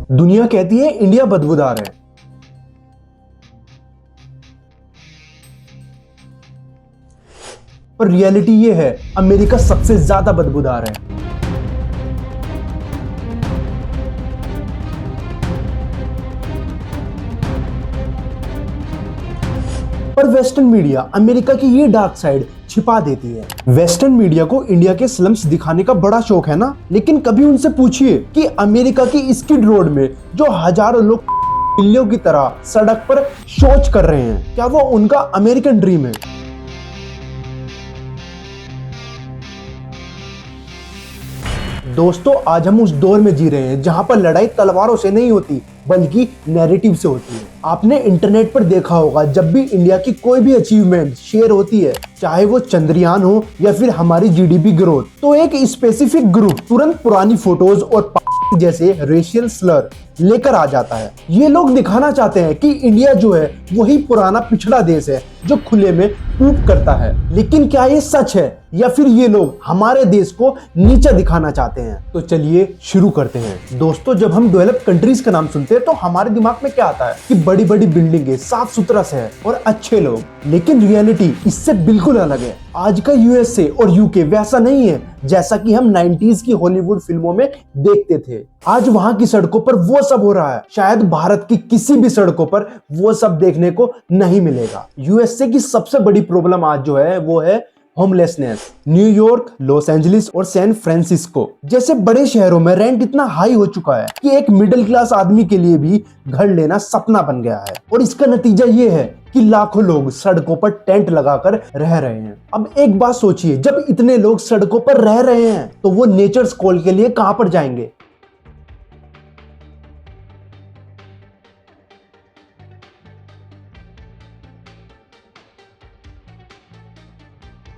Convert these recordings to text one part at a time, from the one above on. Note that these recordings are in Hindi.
दुनिया कहती है इंडिया बदबूदार है, पर रियलिटी ये है अमेरिका सबसे ज्यादा बदबूदार है। पर वेस्टर्न मीडिया अमेरिका की ये डार्क साइड छिपा देती है। वेस्टर्न मीडिया को इंडिया के स्लम्स दिखाने का बड़ा शौक है ना, लेकिन कभी उनसे पूछिए कि अमेरिका की स्किड रोड में जो हजारों लोग बिल्लियों की तरह सड़क पर शौच कर रहे हैं, क्या वो उनका अमेरिकन ड्रीम है? दोस्तों, आज हम उस दौर में जी रहे हैं जहां पर लड़ाई तलवारों से नहीं होती बल्कि नैरेटिव से होती है। आपने इंटरनेट पर देखा होगा, जब भी इंडिया की कोई भी अचीवमेंट शेयर होती है, चाहे वो चंद्रयान हो या फिर हमारी जीडीपी ग्रोथ, तो एक स्पेसिफिक ग्रुप तुरंत पुरानी फोटोज और जैसे रेशियल स्लर लेकर आ जाता है। ये लोग दिखाना चाहते हैं कि इंडिया जो है वही पुराना पिछड़ा देश है जो खुले में पूप करता है। लेकिन क्या ये सच है या फिर ये लोग हमारे देश को नीचा दिखाना चाहते हैं? तो चलिए शुरू करते हैं। दोस्तों, जब हम डेवलप्ड कंट्रीज का नाम सुनते हैं तो हमारे दिमाग में क्या आता है कि बड़ी बड़ी बिल्डिंगें, साफ सुथरा शहर और अच्छे लोग। लेकिन रियलिटी इससे बिल्कुल अलग है। आज का यूएसए और यूके वैसा नहीं है जैसा कि हम 90s की हॉलीवुड फिल्मों में देखते थे। आज वहां की सड़कों पर वो सब हो रहा है, शायद भारत की किसी भी सड़कों पर वो सब देखने को नहीं मिलेगा। यूएसए की सबसे बड़ी प्रॉब्लम आज जो है वो है होमलेसनेस। न्यूयॉर्क, लॉस एंजलिस और सैन फ्रांसिस्को जैसे बड़े शहरों में रेंट इतना हाई हो चुका है कि एक मिडिल क्लास आदमी के लिए भी घर लेना सपना बन गया है। और इसका नतीजा ये है कि लाखों लोग सड़कों पर टेंट लगाकर रह रहे हैं। अब एक बात सोचिए, जब इतने लोग सड़कों पर रह रहे हैं तो वो नेचर्स कॉल के लिए कहां पर जाएंगे?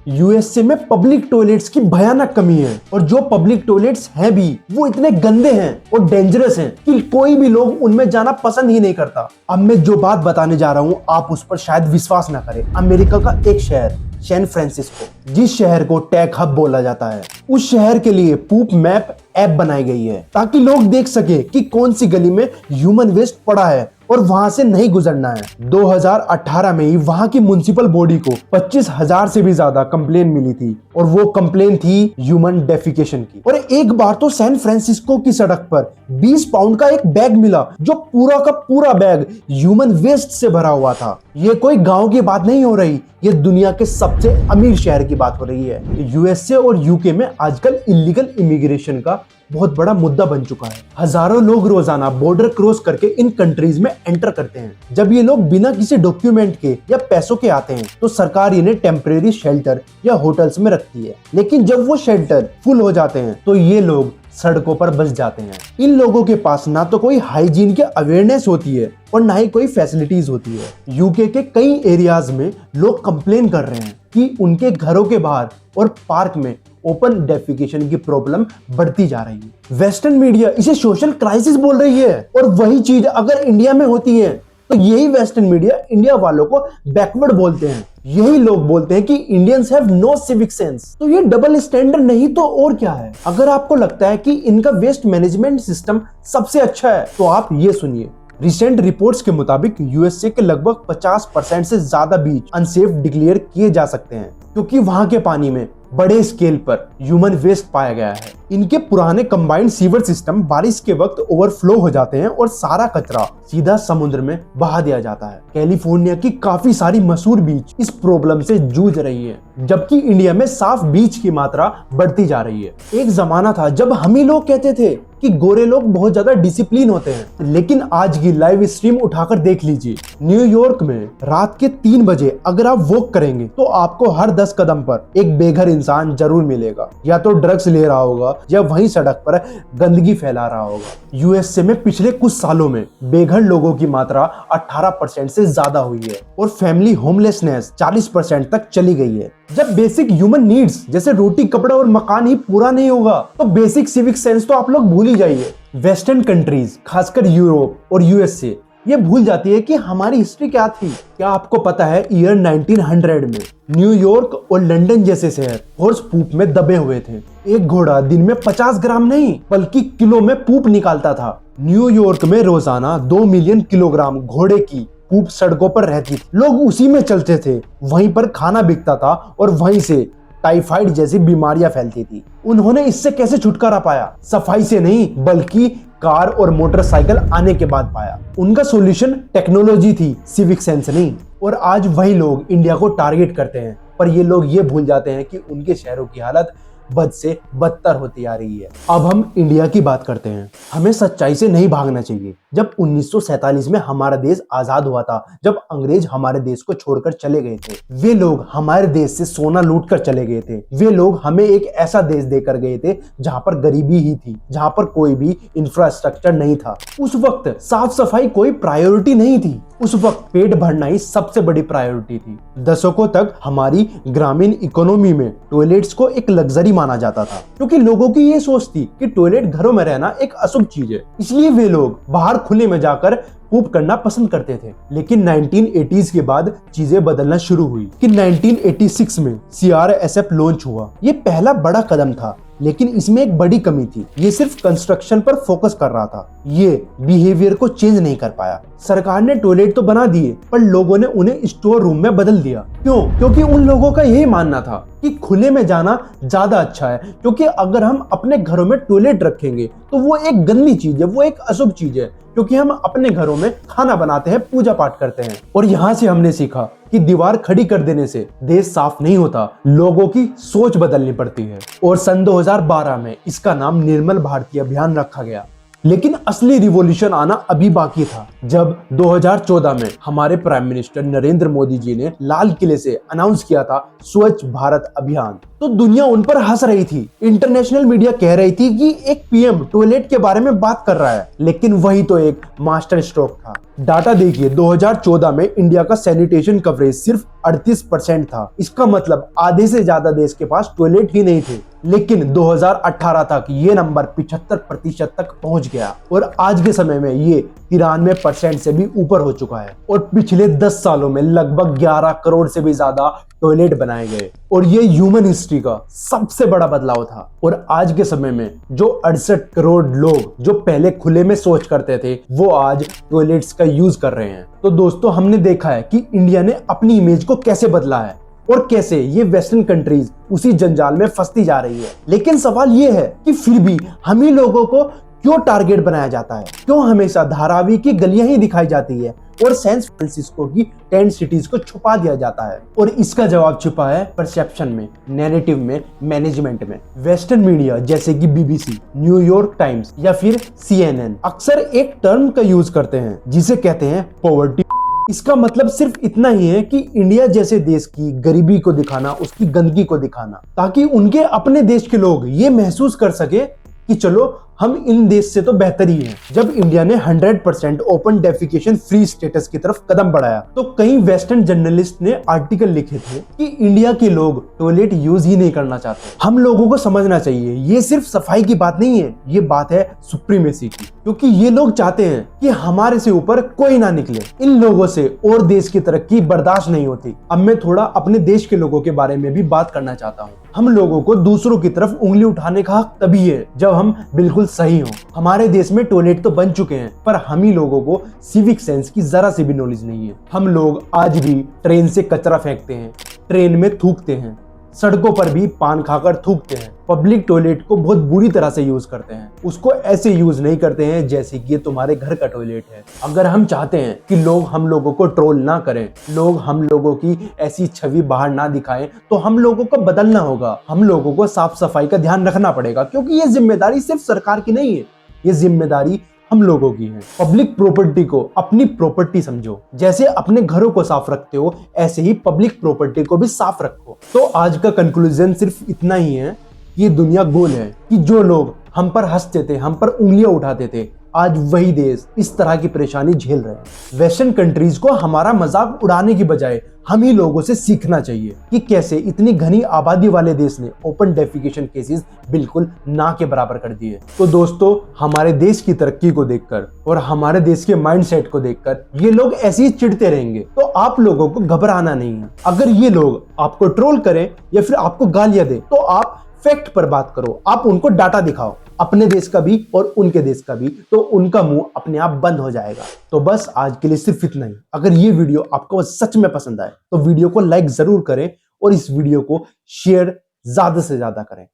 यूएसए में पब्लिक टॉयलेट्स की भयानक कमी है, और जो पब्लिक टॉयलेट्स हैं भी वो इतने गंदे हैं और डेंजरस हैं कि कोई भी लोग उनमें जाना पसंद ही नहीं करता। अब मैं जो बात बताने जा रहा हूं आप उस पर शायद विश्वास ना करें। अमेरिका का एक शहर सैन फ्रांसिस्को, जिस शहर को टेक हब बोला जाता है, उस शहर के लिए पूप मैप ऐप बनाई गई है ताकि लोग देख सके कि कौन सी गली में ह्यूमन वेस्ट पड़ा है और वहां से नहीं गुजरना है। 2018 में ही वहां की म्युनिसिपल बॉडी को 25,000 से भी ज्यादा कंप्लेन मिली थी, और वो कंप्लेन थी ह्यूमन डेफिकेशन की। और एक बार तो सैन फ्रांसिस्को की सड़क पर 20 पाउंड का एक बैग मिला जो पूरा का पूरा बैग ह्यूमन वेस्ट से भरा हुआ था। ये कोई गांव की बात नहीं हो रही, ये दुनिया के सबसे अमीर शहर की बात हो रही है। यूएसए और यूके में आजकल इलीगल इमिग्रेशन का बहुत बड़ा मुद्दा बन चुका है। हजारों लोग रोजाना बॉर्डर क्रॉस करके इन कंट्रीज में एंटर करते हैं। जब ये लोग बिना किसी डॉक्यूमेंट के या पैसों के आते हैं तो सरकार इन्हें टेम्परेरी शेल्टर या होटल्स में रखती है। लेकिन जब वो शेल्टर फुल हो जाते हैं तो ये लोग सड़कों पर बस जाते हैं। इन लोगों के पास ना तो कोई हाइजीन की अवेयरनेस होती है और ना ही कोई फैसिलिटीज होती है। यूके के कई एरियाज में लोग कंप्लेन कर रहे हैं कि उनके घरों के बाहर और पार्क में ओपन डेफिकेशन की प्रॉब्लम बढ़ती जा रही है। वेस्टर्न मीडिया इसे सोशल क्राइसिस बोल रही है, और वही चीज अगर इंडिया में होती है तो यही वेस्टर्न मीडिया इंडिया वालों को बैकवर्ड बोलते हैं। यही लोग बोलते हैं कि Indians have no civic sense. तो ये डबल स्टैंडर्ड नहीं तो और क्या है? अगर आपको लगता है कि इनका वेस्ट मैनेजमेंट सिस्टम सबसे अच्छा है तो आप ये सुनिए। रिसेंट रिपोर्ट्स के मुताबिक यूएसए के लगभग 50% से ज्यादा बीच अनसेफ डिक्लेयर किए जा सकते हैं क्योंकि वहां के पानी में बड़े स्केल पर ह्यूमन वेस्ट पाया गया है। इनके पुराने कंबाइंड सीवर सिस्टम बारिश के वक्त ओवरफ्लो हो जाते हैं और सारा कचरा सीधा समुद्र में बहा दिया जाता है। कैलिफोर्निया की काफी सारी मशहूर बीच इस प्रॉब्लम से जूझ रही है, जबकि इंडिया में साफ बीच की मात्रा बढ़ती जा रही है। एक जमाना था जब हम ही लोग कहते थे कि गोरे लोग बहुत ज्यादा डिसिप्लिन होते हैं, लेकिन आज की लाइव स्ट्रीम उठाकर देख लीजिए। न्यूयॉर्क में रात के 3 बजे अगर आप वॉक करेंगे तो आपको हर 10 कदम पर एक बेघर इंसान जरूर मिलेगा। या तो ड्रग्स ले रहा होगा या वहीं सड़क पर गंदगी फैला रहा होगा। यूएसए में पिछले कुछ सालों में बेघर लोगों की मात्रा 18% से ज्यादा हुई है और फैमिली होमलेसनेस 40% तक चली गई है। जब बेसिक ह्यूमन नीड्स जैसे रोटी, कपड़ा और मकान ही पूरा नहीं होगा तो बेसिक सिविक सेंस तो आप लोग भूल ही जाइए। वेस्टर्न कंट्रीज, खासकर यूरोप और यूएसए, ये भूल जाती है कि हमारी हिस्ट्री क्या थी। क्या आपको पता है ईयर 1900 में न्यूयॉर्क और लंदन जैसे शहर हॉर्स पूप में दबे हुए थे। एक घोड़ा दिन में 50 ग्राम नहीं बल्कि किलो में पूप निकालता था। न्यूयॉर्क में रोजाना 2 मिलियन किलोग्राम घोड़े की पूप सड़कों पर रहती थी। लोग उसी में चलते थे, वहीं पर खाना बिकता था और वहीं से टाइफाइड जैसी बीमारियां फैलती थी। उन्होंने इससे कैसे छुटकारा पाया? सफाई से नहीं बल्कि कार और मोटरसाइकिल आने के बाद पाया। उनका सॉल्यूशन टेक्नोलॉजी थी, सिविक सेंस नहीं। और आज वही लोग इंडिया को टारगेट करते हैं, पर ये लोग ये भूल जाते हैं कि उनके शहरों की हालत बद से बदतर होती आ रही है। अब हम इंडिया की बात करते हैं। हमें सच्चाई से नहीं भागना चाहिए। जब 1947 में हमारा देश आजाद हुआ था, जब अंग्रेज हमारे देश को छोड़कर चले गए थे, वे लोग हमारे देश से सोना लूट कर चले गए थे। वे लोग हमें एक ऐसा देश देकर गए थे जहां पर गरीबी ही थी, जहां पर कोई भी इंफ्रास्ट्रक्चर नहीं था। उस वक्त साफ सफाई कोई प्रायोरिटी नहीं थी। उस वक्त पेट भरना ही सबसे बड़ी प्रायोरिटी थी। दशकों तक हमारी ग्रामीण इकोनॉमी में टॉयलेट्स को एक लग्जरी माना जाता था, क्योंकि लोगों की ये सोच थी कि टॉयलेट घरों में रहना एक अशुभ चीज है। इसलिए वे लोग बाहर खुले में जाकर पूप करना पसंद करते थे। लेकिन 1980s के बाद चीजें बदलना शुरू हुई कि 1986 में CRSF लॉन्च हुआ। ये पहला बड़ा कदम था, लेकिन इसमें एक बड़ी कमी थी। ये सिर्फ कंस्ट्रक्शन पर फोकस कर रहा था, ये बिहेवियर को चेंज नहीं कर पाया। सरकार ने टॉयलेट तो बना दिए, पर लोगों ने उन्हें स्टोर रूम में बदल दिया। क्यों? क्योंकि उन लोगों का यही मानना था कि खुले में जाना ज्यादा अच्छा है, क्योंकि अगर हम अपने घरों में टॉयलेट रखेंगे तो वो एक गंदी चीज है, वो एक अशुभ चीज है, क्योंकि हम अपने घरों में खाना बनाते हैं, पूजा पाठ करते हैं। और यहाँ से हमने सीखा कि दीवार खड़ी कर देने से देश साफ नहीं होता, लोगों की सोच बदलनी पड़ती है। और सन 2012 में इसका नाम निर्मल भारतीय अभियान रखा गया। लेकिन असली रिवॉल्यूशन आना अभी बाकी था, जब 2014 में हमारे प्राइम मिनिस्टर नरेंद्र मोदी जी ने लाल किले से अनाउंस किया था स्वच्छ भारत अभियान। तो दुनिया उन पर हंस रही थी। इंटरनेशनल मीडिया कह रही थी कि एक पीएम टॉयलेट के बारे में बात कर रहा है, लेकिन वही तो एक मास्टर स्ट्रोक था। डाटा देखिए, 2014 में इंडिया का सैनिटेशन कवरेज सिर्फ 38% था। इसका मतलब आधे से ज्यादा देश के पास टॉयलेट ही नहीं थे। लेकिन 2018 तक ये नंबर 75% तक पहुंच गया और आज के समय में ये 93% से भी ऊपर हो चुका है। और पिछले 10 सालों में लगभग 11 करोड़ से भी ज्यादा टॉयलेट बनाए गए और ये ह्यूमन हिस्ट्री का सबसे बड़ा बदलाव था। और आज के समय में जो 68 करोड़ लोग जो पहले खुले में शौच करते थे, वो आज टॉयलेट्स का यूज कर रहे हैं। तो दोस्तों, हमने देखा है कि इंडिया ने अपनी इमेज को कैसे बदला है और कैसे ये वेस्टर्न कंट्रीज उसी जंजाल में फंसती जा रही है। लेकिन सवाल ये है कि फिर भी हम ही लोगों को क्यों टारगेट बनाया जाता है? क्यों हमेशा धारावी की गलियां ही दिखाई जाती है और सैन फ्रांसिस्को की 10 सिटीज को छुपा दिया जाता है? और इसका जवाब छुपा है परसेप्शन में, नैरेटिव में, मैनेजमेंट में। वेस्टर्न मीडिया जैसे कि BBC, न्यूयॉर्क टाइम्स या फिर CNN अक्सर एक टर्म का यूज करते हैं जिसे कहते हैं पॉवर्टी। इसका मतलब सिर्फ इतना ही है कि इंडिया जैसे देश की गरीबी को दिखाना, उसकी गंदगी को दिखाना, ताकि उनके अपने देश के लोग ये महसूस कर सके कि चलो हम इन देश से तो बेहतर ही हैं। जब इंडिया ने 100% ओपन डेफिकेशन फ्री स्टेटस की तरफ कदम बढ़ाया, तो कई वेस्टर्न जर्नलिस्ट ने आर्टिकल लिखे थे कि इंडिया के लोग टॉयलेट यूज ही नहीं करना चाहते। हम लोगों को समझना चाहिए, ये सिर्फ सफाई की बात नहीं है, ये बात है सुप्रीमेसी की, क्योंकि ये लोग चाहते हैं कि हमारे से ऊपर कोई ना निकले। इन लोगों से और देश की तरक्की बर्दाश्त नहीं होती। अब मैं थोड़ा अपने देश के लोगों के बारे में भी बात करना चाहता हूँ। हम लोगों को दूसरों की तरफ उंगली उठाने का हक तभी है जब हम बिल्कुल सही हो। हमारे देश में टॉयलेट तो बन चुके हैं, पर हम ही लोगों को सिविक सेंस की जरा सी भी नॉलेज नहीं है। हम लोग आज भी ट्रेन से कचरा फेंकते हैं, ट्रेन में थूकते हैं, सड़कों पर भी पान खाकर थूकते हैं। पब्लिक टॉयलेट को बहुत बुरी तरह से यूज करते हैं। उसको ऐसे यूज नहीं करते हैं जैसे कि ये तुम्हारे घर का टॉयलेट है। अगर हम चाहते हैं कि लोग हम लोगों को ट्रोल ना करें, लोग हम लोगों की ऐसी छवि बाहर ना दिखाएं, तो हम लोगों को बदलना होगा। हम लोगों को साफ सफाई का ध्यान रखना पड़ेगा, क्योंकि ये जिम्मेदारी सिर्फ सरकार की नहीं है, ये जिम्मेदारी हम लोगों की है। पब्लिक प्रॉपर्टी को अपनी प्रॉपर्टी समझो। जैसे अपने घरों को साफ रखते हो, ऐसे ही पब्लिक प्रॉपर्टी को भी साफ रखो। तो आज का कंक्लूजन सिर्फ इतना ही है, ये दुनिया गोल है कि जो लोग हम पर हंसते थे, हम पर उंगलियां उठाते थे, आज वही देश इस तरह की परेशानी झेल रहे हैं। वेस्टर्न कंट्रीज को हमारा मजाक उड़ाने की बजाय हम ही लोगों से सीखना चाहिए कि कैसे इतनी घनी आबादी वाले देश ने ओपन डेफिकेशन केसेस बिल्कुल ना के बराबर कर दिए। तो दोस्तों, हमारे देश की तरक्की को देखकर और हमारे देश के माइंडसेट को देखकर ये लोग ऐसे ही चिढ़ते रहेंगे, तो आप लोगों को घबराना नहीं है। अगर ये लोग आपको ट्रोल करें या फिर आपको गालियां दें, तो आप फैक्ट पर बात करो, आप उनको डाटा दिखाओ, अपने देश का भी और उनके देश का भी, तो उनका मुंह अपने आप बंद हो जाएगा। तो बस आज के लिए सिर्फ इतना ही। अगर ये वीडियो आपको सच में पसंद आए तो वीडियो को लाइक जरूर करें और इस वीडियो को शेयर ज्यादा से ज्यादा करें।